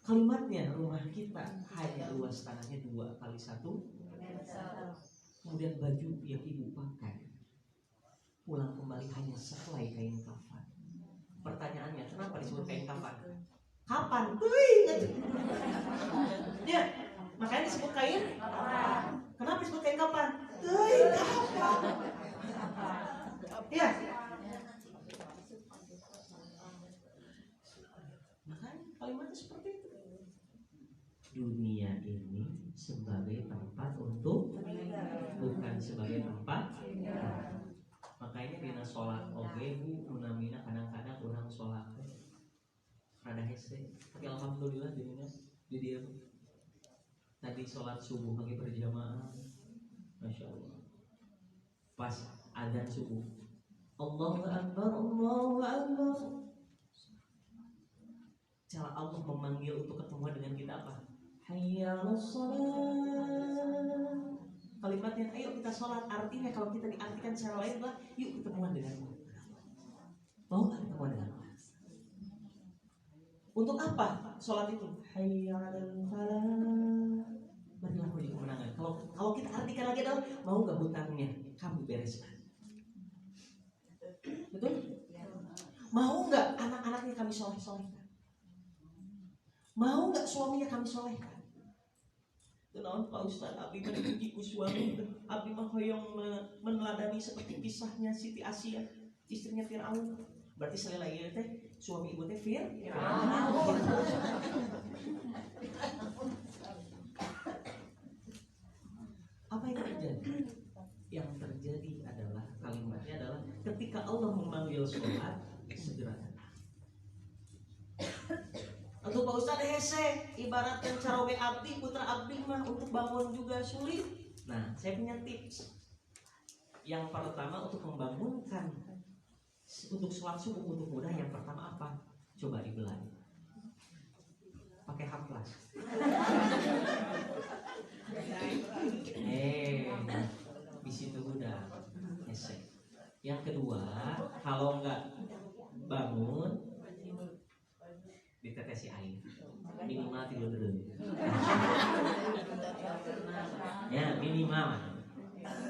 Kalimatnya rumah kita hanya luas tanahnya 2 kali 1. Kemudian baju yang ibu pakai pulang kembali hanya sehelai kain kafan. Pertanyaannya, kenapa disebut kain kafan? Kapan? Ya, makanya disebut kain. Kenapa disebut kain kafan? Kain kafan. Ya. Makanya kalimatnya seperti itu. Dunia ini sebagai tempat untuk bukan sebagai tempat. Makanya dina sholat oge bu nunamina kadang-kadang kurang sholat rada hese, tapi alhamdulillah dirinya di dia tadi sholat subuh lagi berjamaah, masya Allah. Pas adzan subuh Allahu Akbar, Allahu Akbar. Cara Allah memanggil untuk ketemuan dengan kita apa? Hayya 'alas shalah. Kalimatnya ayo kita sholat, artinya kalau kita diartikan secara lain adalah yuk ketemuan denganmu. Mau nggak ketemuan dengan Allah? Untuk apa sholat itu? Hayya 'alal falah. Marilah menuju kemenangan. Kalau kita artikan lagi adalah mau nggak hutangnya kamu bereskan. Betul? Mau nggak anak-anaknya kami soleh-solehkan? Mau nggak suaminya kami solehkan? Kenaon Pak Ustaz, abdi kan puji ku suami, abdi mah hoyong meneladani seperti kisahnya Siti Asia, istrinya Firaun. Berarti sekali lagi teh suami ibu teh Firaun. Apa yang terjadi? Yang terjadi adalah kalimatnya adalah ketika Allah memanggil sholat segera. Untuk Pak Ustaz hese, ibaratkan carawe abdi, putra abdi mah untuk bangun juga sulit. Nah, saya punya tips. Yang pertama untuk membangunkan untuk sholat subuh untuk mudah, yang pertama apa? Coba dibelai. Pakai haplas. Di situ udah hese. Yang kedua, kalau nggak bangun ditetesi air minimal 3 detik. Ya minimal.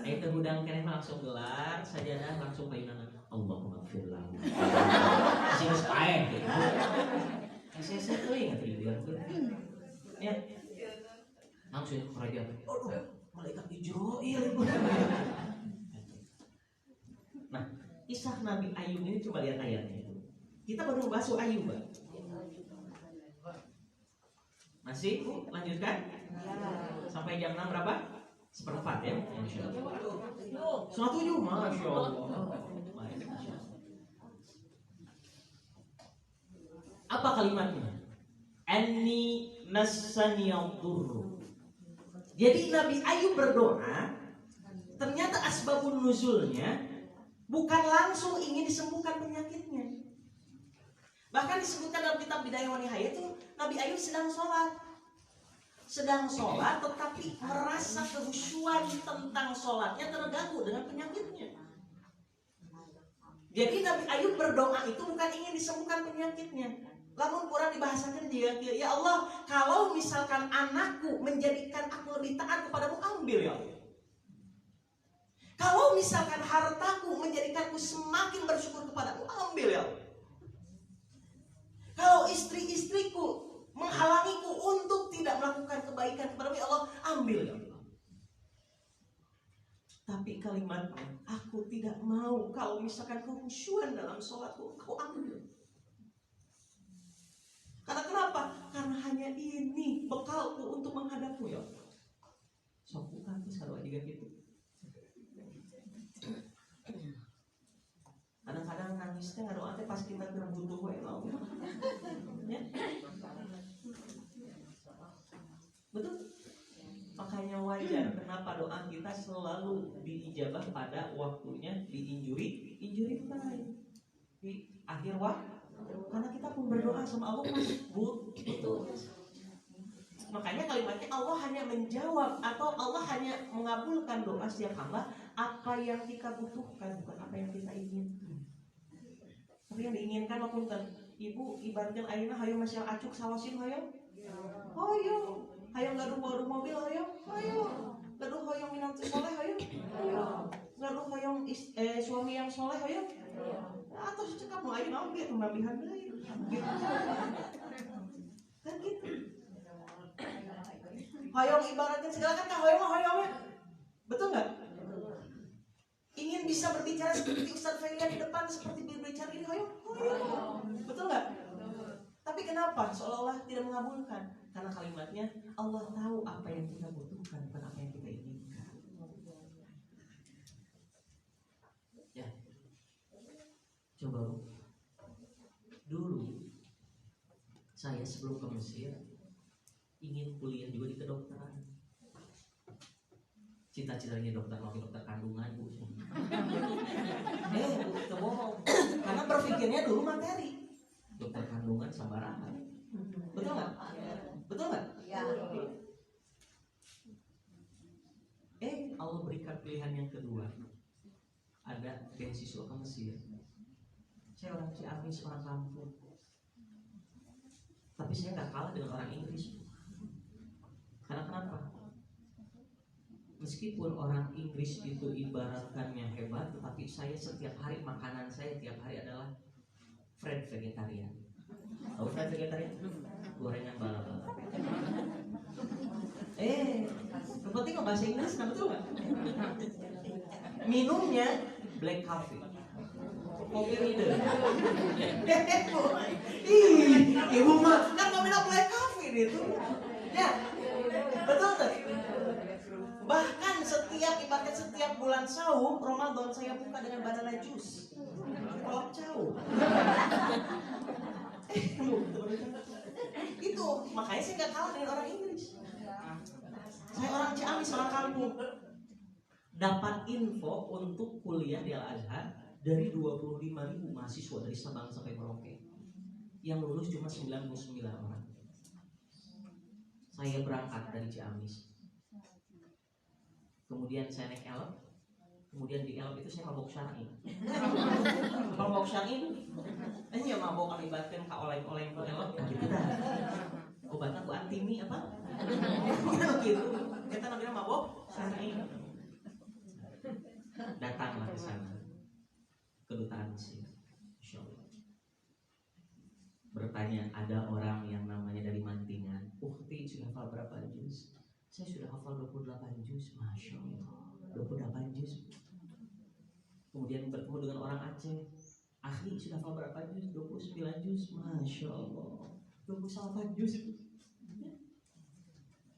Itu hudang kene langsung gelar sajadah langsung payunan Allahumma ighfir lahu. Sing sae. Saya teuing atuh biar tuh. Ya. Langsung kerajaan. Aduh, malaikat Jibril. Nah, kisah Nabi Ayub ini coba lihat ayatnya. Kita baru membahas Ayub, Mbak. Masih lanjutkan? Sampai jam 6 berapa? 1/4 ya? Insyaallah. 1:07, Masya Allah. Apa kalimatnya? Anni nassani yadurru. Jadi Nabi Ayub berdoa, ternyata asbabun nuzulnya bukan langsung ingin disembuhkan penyakitnya. Bahkan disebutkan dalam kitab Bidayah wa Nihayah itu Nabi Ayub sedang sholat tetapi merasa kehusyuan tentang sholatnya terganggu dengan penyakitnya. Jadi Nabi Ayub berdoa itu bukan ingin disembuhkan penyakitnya. Lamun Quran dibahasakan dia, ya Allah, kalau misalkan anakku menjadikan aku lebih taat kepadamu, ambil ya Allah. Kalau misalkan hartaku menjadikanku semakin bersyukur kepadamu, ambil ya Allah. Kalau istri-istriku menghalangiku untuk tidak melakukan kebaikan kepada Allah, ambil ya Allah. Tapi kalimatnya, aku tidak mau kalau misalkan kehusyuan dalam sholatku, kau ambil. Karena kenapa? Karena hanya ini bekalku untuk menghadapmu ya Allah. Sok bukan terus kalau juga gitu. Kadang-kadang nangisnya nggak doa pas kita berbutuh wae mau. Ya. Betul. Makanya wajar kenapa doa kita selalu diijabah pada waktunya diinjuri baik. Di akhir waktu. Karena kita pun berdoa sama Allah betul. Makanya kalimatnya Allah hanya menjawab atau Allah hanya mengabulkan doa setiap hamba apa yang kita butuhkan, bukan apa yang kita inginkan. Tapi yang diinginkan lakukan. Ibu ibaratkan ayeuna hayang masih acuk sawasin hayang. Hayang. Hayang gaduh mobil hayang. Hayang. Gaduh hayang minantu soleh hayang. Gaduh hayang suami yang soleh hayang. Atau secekap mau ayeuna oge pembabihan deui. Gitu. Kan gitu. Hayang ibaratkan segala kan hayang. Betul enggak? Ingin bisa berbicara seperti Ustaz Felia di depan, seperti berbicara ini, hayang. Betul nggak? Tapi kenapa seolah-olah tidak mengabulkan? Karena kalimatnya Allah tahu apa yang kita butuhkan, bukan apa yang kita inginkan. Ya, coba dulu saya sebelum ke Mesir ingin kuliah juga di kedokteran. cita-citanya dokter, wakil dokter kandungan Bu. Bu, itu bohong. Karena berpikirnya dulu materi. Dokter kandungan sabaraha. Betul nggak? Betul nggak? Ya. Allah berikan pilihan yang kedua. Ada beasiswa ke Mesir. Saya orang Ciamis, orang kampung. Tapi saya nggak kalah dengan orang Inggris. Karena kenapa? Meskipun orang Inggris itu ibaratkannya hebat, tetapi saya setiap hari makanan saya tiap hari adalah fried vegetarian. Tahu fried vegetarian? Gorengan bala-bala. Yang penting bahasa Inggris kan, betul nggak? Minumnya black coffee. Kopi leader. Ibu mah kan nggak minum black coffee itu. Ya, betul nggak? Bahkan setiap bulan sahur Ramadan saya buka dengan banana juice. Kolak jauh. Itu makanya saya nggak kalah dengan orang Inggris. Saya orang Ciamis, orang kampung. Dapat info untuk kuliah di Al-Azhar dari 25.000 mahasiswa dari Sabang sampai Merauke. Yang lulus cuma 99 orang. Saya berangkat dari Ciamis. Kemudian saya naik elf. Kemudian di elf itu saya mabok syar'i. Mabok syar'i ya mabok alibatkan ka oleng-oleng ku elf gitu dah. Obatnya ku antimi apa? Gitu. Kita namanya mabok syar'i. Datanglah ke sana. Kedutaan Mesir. Insyaallah. Bertanya, ada orang yang namanya dari Mantingan. Ukti sudah hafal berapa juz? Saya sudah hafal 28 juz. Masya Allah, 28 juz. Kemudian bertemu dengan orang Aceh. Akhi sudah hafal berapa juz? 29 juz. Masya Allah, 28 juz.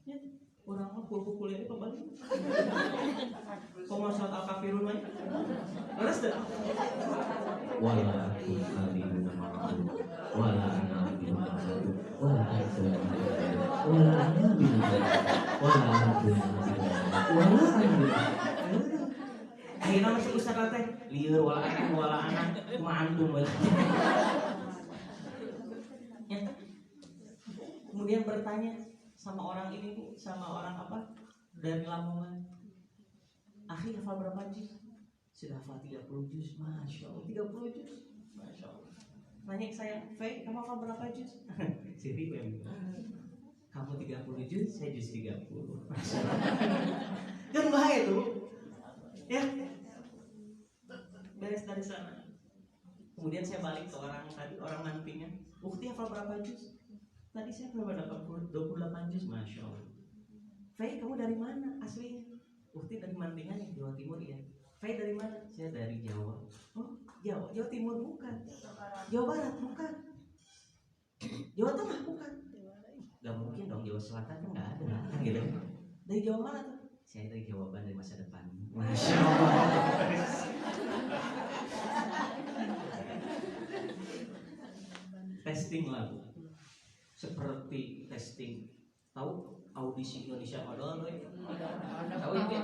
Ya. Orang mah kuliah ini pembalik. Kau mau surat Al-Kafirun main? Beres dah. Wala tu'alina ma'ahu wala anabina ma'ahu wala aizana wala anabina wala anabina wala anabina. Akhirnya masuk ustaz teh lieur wala anak wala anak ma'andum. Ya. Kemudian bertanya sama orang ini Bu, sama orang apa dari Lamongan. Akhi hafal berapa juz? Sudah hafal 30 juz. Masya Allah, 30 juz. Masya Allah. Nanya ke saya, Fei, kamu hafal berapa juz? Siri kamu 30 juz, saya juz 30. Masya Allah. Kan bahaya tuh. Ya. Beres dari sana. Kemudian saya balik ke orang tadi, orang Mantingan. Ukti hafal berapa juz? Tadi saya berapa 28 juz. Masya Allah. Fei, kamu dari mana aslinya? Ukti dari Mantingan nih, Jawa Timur ya. Fei dari mana? Saya dari Jawa. Oh, Jawa Timur bukan. Jawa Barat bukan. Jawa Tengah bukan. Gak mungkin dong, Jawa Selatan kan nggak ada kan gitu. Dari Jawa mana tuh? Saya dari jawaban dari masa depan. Masya Allah. Testing lagu. Seperti testing. Tahu audisi Indonesia Idol? Tahu itu?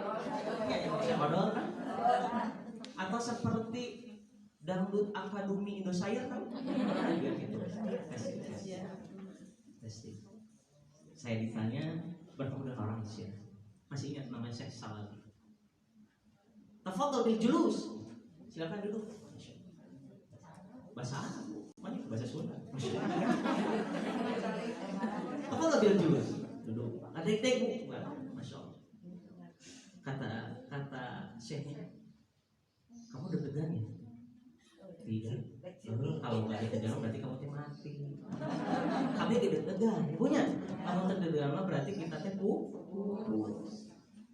Ya, Indonesia Idol kan? Atau seperti dangdut Akademi Indosiar kan? Gitu. Testing. Saya ditanya bertemu dengan orang Mesir. Masih ingat namanya Syekh Salabi. Tafadhol bil julus. Silakan duduk. Bahasa Arab, mana bahasa Sunda. Tafadhol bil julus. Duduk. Adek-adek Bu. Masya Allah. Kata Syekhnya, kamu deg-degan ya? Tidak. Kalau nggak deg-degan berarti kamu mati. Kami deg-degan. Punya. Kamu deg-degan berarti kita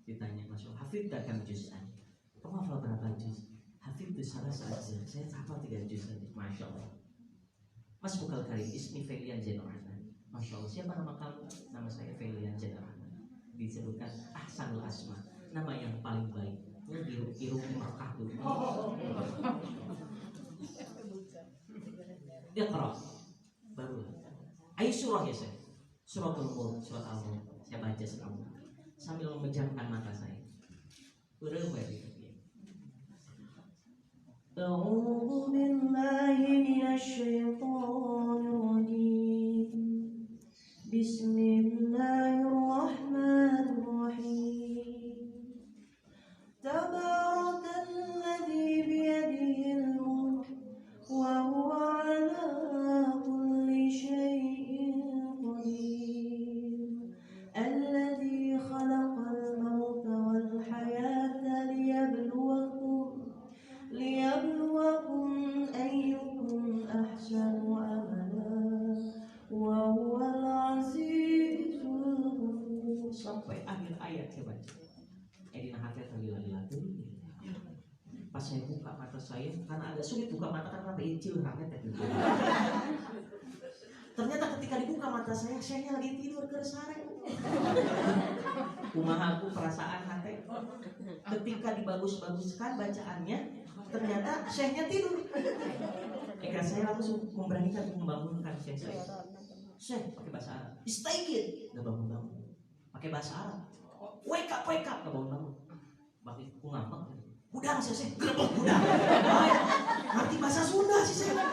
ditanya, Masya Allah, hafid dah kam juz'an. Kamu hafal berapa juz? Hafid itu salah saja. Saya hafal 3 juz saja. Masya Allah. Mas Bukal Karim, ismi Feilian Zainul Rahman. Masya Allah, siapa nama kamu? Nama saya Feilian Zainul Rahman. Disebutkan Ahsanul Asma, nama yang paling baik. Irung Mekah dulu. Dia keras. Baru. Ayo surah ya saya. Suratul Mulk, surat Al-Mulk. Saya baca selama sambil memejamkan mata saya. Urang we gitu. أعوذ بالله من الشيطان الرجيم بسم الله الرحمن الرحيم تبارك الذي بيده الملك وهو على كل شيء قدير الذي خلق الموت والحياة ليبلوكم أيكم أحسن عملا وهو العزيز الغفور. Sampai akhir ayat saya baca. Dina hati tergila-gila tuh. Pas saya buka mata saya, karena agak sulit buka mata karena incil hangat ya. Ternyata ketika dibuka mata saya lagi tidur kersare. Kumaha aku perasaan hati. Ketika dibagus-baguskan bacaannya, ternyata syekhnya tidur. Saya langsung memberanikan untuk membangunkan syekh saya. Syekh pakai bahasa Arab. Istaigid, enggak bangun-bangun. Pakai bahasa Arab. Wake up, enggak bangun-bangun. Bagi aku ngambek. Gudang saya, gerbek gudang. Ngerti bahasa Sunda sih saya.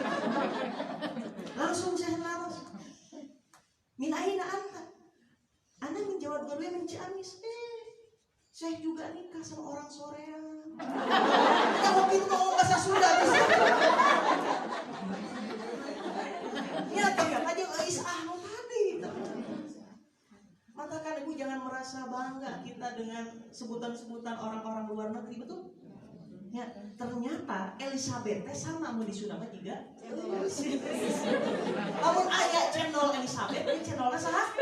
Langsung saya laras. Min aina anta? Anda menjawab gue Ciamis. Saya juga nikah sama orang Soreang. Kita waktu itu ngomong bahasa Sunda bisa. Ya ternyata aja Isah tadi. Maka ibu jangan merasa bangga kita dengan sebutan-sebutan orang-orang luar negeri, betul? Ya, ternyata Elizabeth sama mau di Sunda mah juga. Namun ayat channel Elizabeth, ini channelnya sah.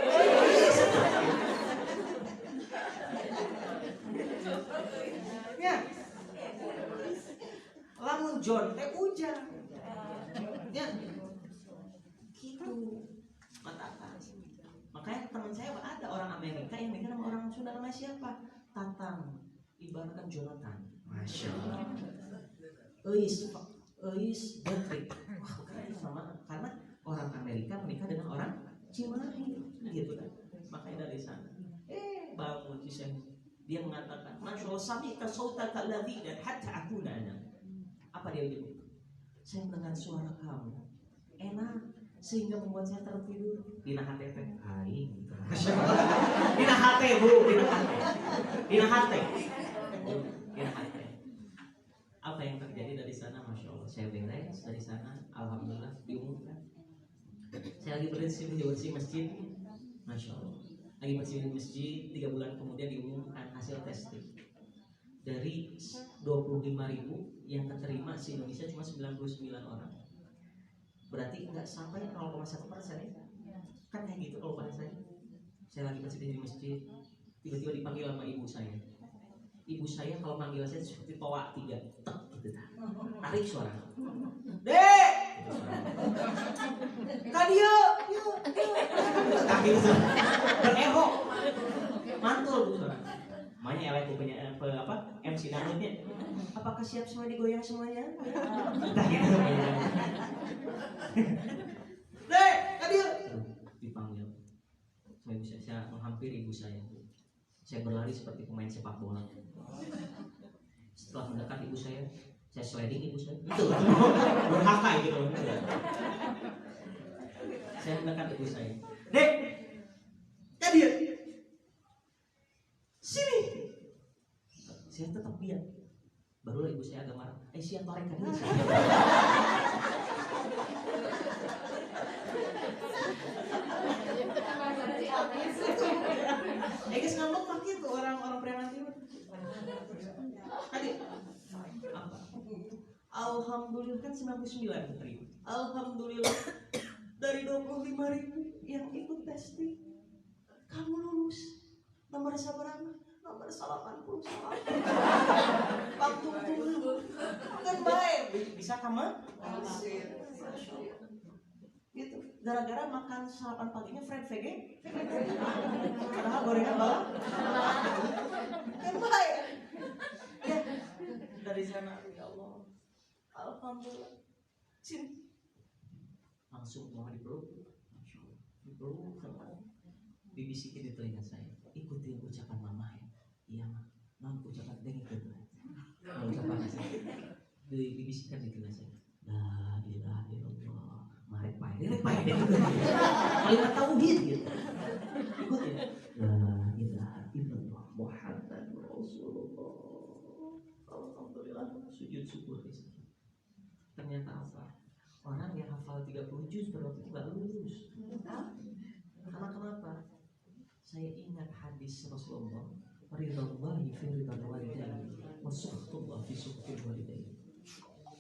Ya, lamun John teh hujan. Ya, gitu. Matakan. Makanya teman saya ada orang Amerika yang nikah sama orang Sunda, namanya siapa? Tatang. Ibaratkan Jonathan. Masya Allah. Patrick. Wah, keren sama karena orang Amerika menikah dengan orang Cimahi, gitu kan? Makanya dari sana. Bangun sih dia mengatakan, Masya Allah, sami'ka sautaka alladhi dan hatta akuna ana. Apa dia bilang? Saya mendengar suara kamu enak sehingga membuat saya tertidur. Dina hati teh aing. Dina hati Bu, dina hati. Dina hati. Dina hati. Apa yang terjadi dari sana? Masya Allah, saya beres dari sana, alhamdulillah diumumkan. Saya lagi bersih masjid, Masya Allah, lagi bersih masjid, 3 bulan kemudian diumumkan hasil testing. Dari 25.000 yang keterima di Indonesia cuma 99 orang. Berarti nggak sampai 0,1% ya? Kan kayak gitu kalau bahasanya. Saya lagi bersih di masjid, tiba-tiba dipanggil sama ibu saya. Ibu saya kalau panggil saya seperti toa 3, tek gitu. Tarik suara. Dek! Kadia! Kaki itu berehok. Mantul Bu suara. Makanya elek punya MC dangdutnya. Apakah siap semua digoyang semuanya? Entah gitu. Dek! Kadia! Dipanggil. Saya menghampiri ibu saya. Saya berlari seperti pemain sepak bola. Setelah mendekat ibu saya sliding ibu saya. Itu durhaka gitu. Saya mendekat ibu saya. Dek, dia sini. Saya tetap diam. Barulah ibu saya agak marah. Siap torek kan dia. Guys ngambek mah gitu orang-orang preman timur. Tadi apa? Alhamdulillah kan 99 keterima. Alhamdulillah dari 25.000 yang ikut testing kamu lulus. Nomor berapa? Nomor 89. Waktu dulu kan baik. Bisa kamu? Gitu. Gara-gara makan sarapan paginya fried vege. Padahal gorengan bawang. Kan baik. Ya. Dari sana ya Allah. Alhamdulillah. Sini. Langsung mau dipeluk. Masyaallah. Dipeluk sama dibisikin di telinga saya. Ikutin ucapan mama ya. Iya mah. Mampu ucapan dengan ucapan dibisikkan di telinga saya. La ilaha illallah. Mari pai. Kalimat tauhid gitu. Ikut ya. La ilaha illallah Muhammadur Rasulullah. Alhamdulillah sujud syukur di situ. Ternyata apa? Orang yang hafal 30 juz berarti nggak lulus. Karena kenapa? Saya ingat hadis Rasulullah, ridwallahi fi ridwal walidain, wa sukhtullah fi sukhtil walidain.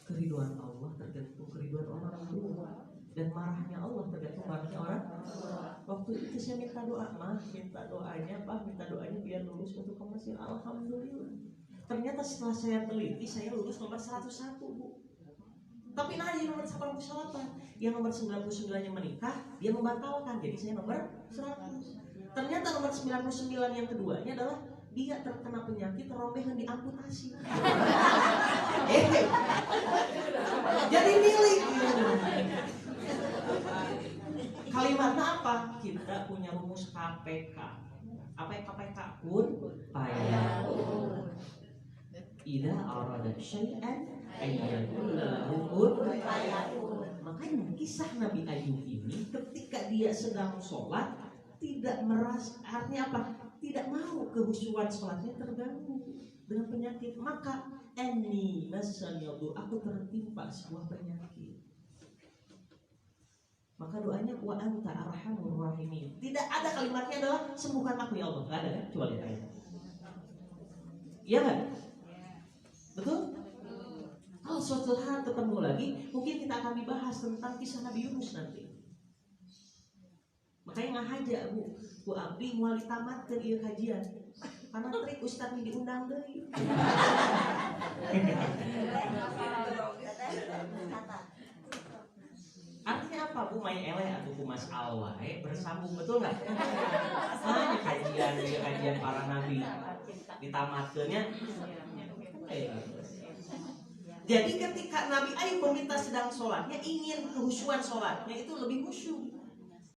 Keriduan Allah tergantung keriduan orang tua, dan marahnya Allah tergantung marahnya orang tua. Waktu itu saya minta doa, minta doanya biar lulus untuk ke Mesir. Alhamdulillah. Ternyata setelah saya teliti, saya lulus nomor 101, Bu. Tapi nanya nomor 88, yang nomor 99-nya menikah, dia membatalkan, jadi saya nomor 100. Ternyata nomor 99 yang keduanya adalah dia terkena penyakit rombehan diamputasi. Jadi milik. Kalimatnya apa? Kita punya rumus KPK. Apa yang KPK? Kun fayakun. Idza arada syai'an ayyakun lahu kun fayakun. Makanya kisah Nabi Ayub ini ketika dia sedang sholat tidak merasa, artinya apa? Tidak mau kehusuan sholatnya terganggu dengan penyakit. Maka aku tertimpa sebuah penyakit. Maka doanya wa anta arhamur rahimin. Tidak ada kalimatnya adalah sembuhkan aku ya Allah. Enggak ada kan? Coba lihat ayat. Iya kan? Betul? Kalau suatu saat ketemu lagi, mungkin kita akan dibahas tentang kisah Nabi Yunus nanti. Makanya ngahaja Bu Abdi mual tamat ke ieu kajian. Karena trik ustaz ini diundang deui. Artinya apa Bu? Main eleh atau kumas alwae bersambung, betul nggak? Nah, kajian para nabi ditamatkeunnya. Jadi ketika Nabi Ayub meminta sedang sholatnya ingin kehusuan sholatnya itu lebih khusyuk.